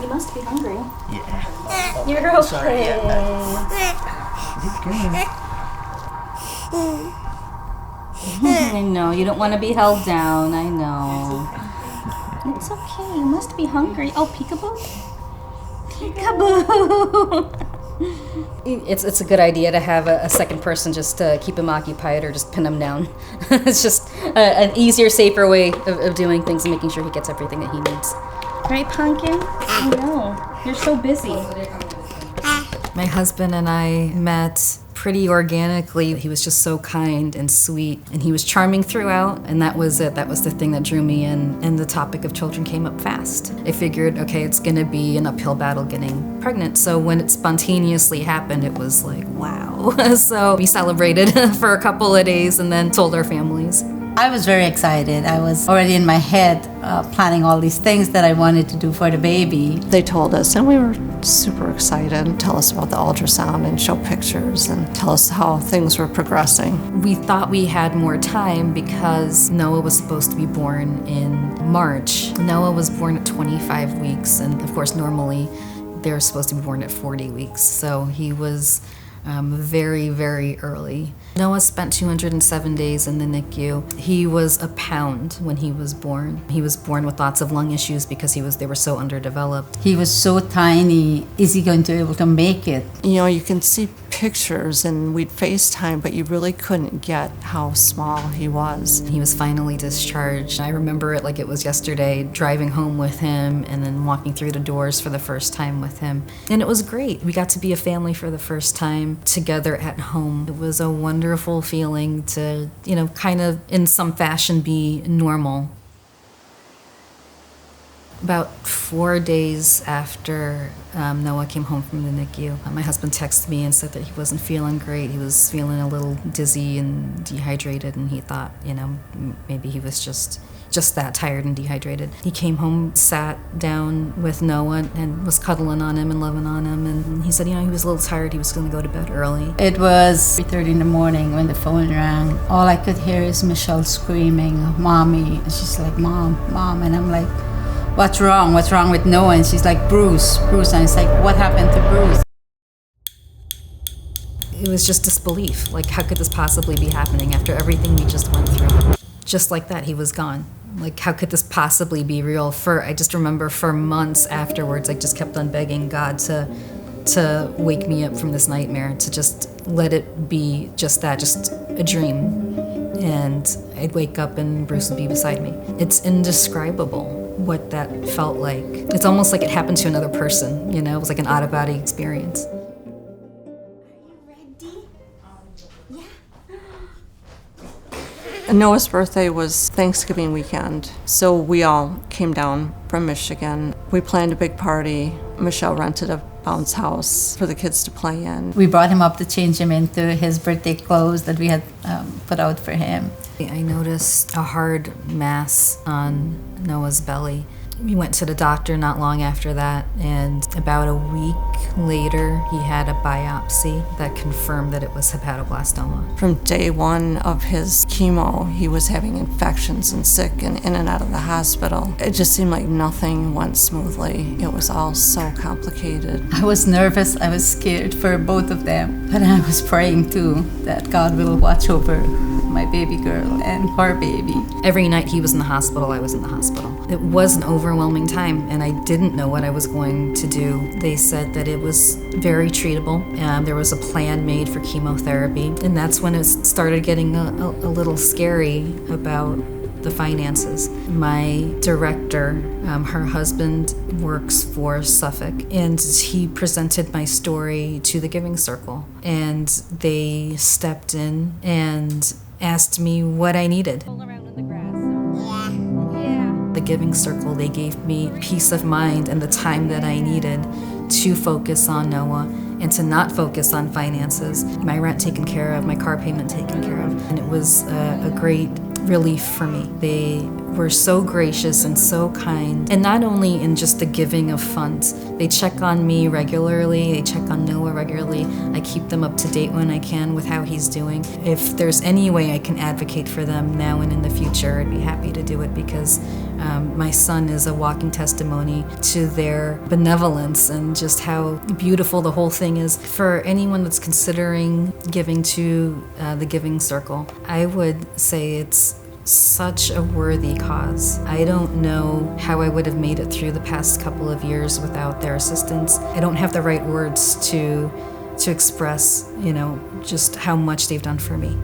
You must be hungry. Yeah. You're okay. Sorry, I know, you don't want to be held down, I know. It's okay, you must be hungry. Oh, peekaboo? Peekaboo! It's a good idea to have a second person just to keep him occupied or just pin him down. It's just an easier, safer way of doing things and making sure he gets everything that he needs. Right, Pumpkin? I know. You're so busy. My husband and I met pretty organically. He was just so kind and sweet, and he was charming throughout, and that was it. That was the thing that drew me in, and the topic of children came up fast. I figured, okay, it's gonna be an uphill battle getting pregnant, so when it spontaneously happened, it was like, wow. So we celebrated for a couple of days and then told our families. I was very excited. I was already in my head planning all these things that I wanted to do for the baby. They told us, and we were super excited, tell us about the ultrasound and show pictures and tell us how things were progressing. We thought we had more time because Noah was supposed to be born in March. Noah was born at 25 weeks, and of course, normally they're supposed to be born at 40 weeks, so he was very, very early. Noah spent 207 days in the NICU. He was a pound when he was born. He was born with lots of lung issues because they were so underdeveloped. He was so tiny. Is he going to be able to make it? You know, you can see pictures and we'd FaceTime, but you really couldn't get how small he was. He was finally discharged. I remember it like it was yesterday, driving home with him and then walking through the doors for the first time with him. And it was great. We got to be a family for the first time together at home. It was a wonderful feeling to, kind of in some fashion be normal. About 4 days after Noah came home from the NICU, my husband texted me and said that he wasn't feeling great. He was feeling a little dizzy and dehydrated, and he thought, maybe he was just that tired and dehydrated. He came home, sat down with Noah and was cuddling on him and loving on him, and he said, he was a little tired. He was going to go to bed early. It was 3:30 in the morning when the phone rang. All I could hear is Michelle screaming, "Mommy." And she's like, "Mom, Mom." And I'm like, "What's wrong? What's wrong with Noah?" And she's like, Bruce. And it's like, "What happened to Bruce?" It was just disbelief. Like, how could this possibly be happening after everything we just went through? Just like that, he was gone. Like, how could this possibly be real? I just remember for months afterwards, I just kept on begging God to wake me up from this nightmare, to just let it be just that, just a dream. And I'd wake up and Bruce would be beside me. It's indescribable what that felt like. It's almost like it happened to another person, It was like an out-of-body experience. Noah's birthday was Thanksgiving weekend, so we all came down from Michigan. We planned a big party. Michelle rented a bounce house for the kids to play in. We brought him up to change him into his birthday clothes that we had put out for him. I noticed a hard mass on Noah's belly. We went to the doctor not long after that, and about a week later, he had a biopsy that confirmed that it was hepatoblastoma. From day one of his chemo, he was having infections and sick and in and out of the hospital. It just seemed like nothing went smoothly. It was all so complicated. I was nervous. I was scared for both of them. But I was praying too that God will watch over my baby girl and our baby. Every night he was in the hospital, I was in the hospital. It was an overwhelming time, and I didn't know what I was going to do. They said that it was very treatable, and there was a plan made for chemotherapy, and that's when it started getting a little scary about the finances. My director, her husband works for Suffolk, and he presented my story to the Giving Circle, and they stepped in and asked me what I needed. The Giving Circle, they gave me peace of mind and the time that I needed to focus on Noah and to not focus on finances. My rent taken care of, my car payment taken care of, and it was a great relief for me. They were so gracious and so kind. And not only in just the giving of funds. They check on me regularly. They check on Noah regularly. I keep them up to date when I can with how he's doing. If there's any way I can advocate for them now and in the future, I'd be happy to do it because my son is a walking testimony to their benevolence and just how beautiful the whole thing is. For anyone that's considering giving to the Giving Circle, I would say it's such a worthy cause. I don't know how I would have made it through the past couple of years without their assistance. I don't have the right words to express, just how much they've done for me.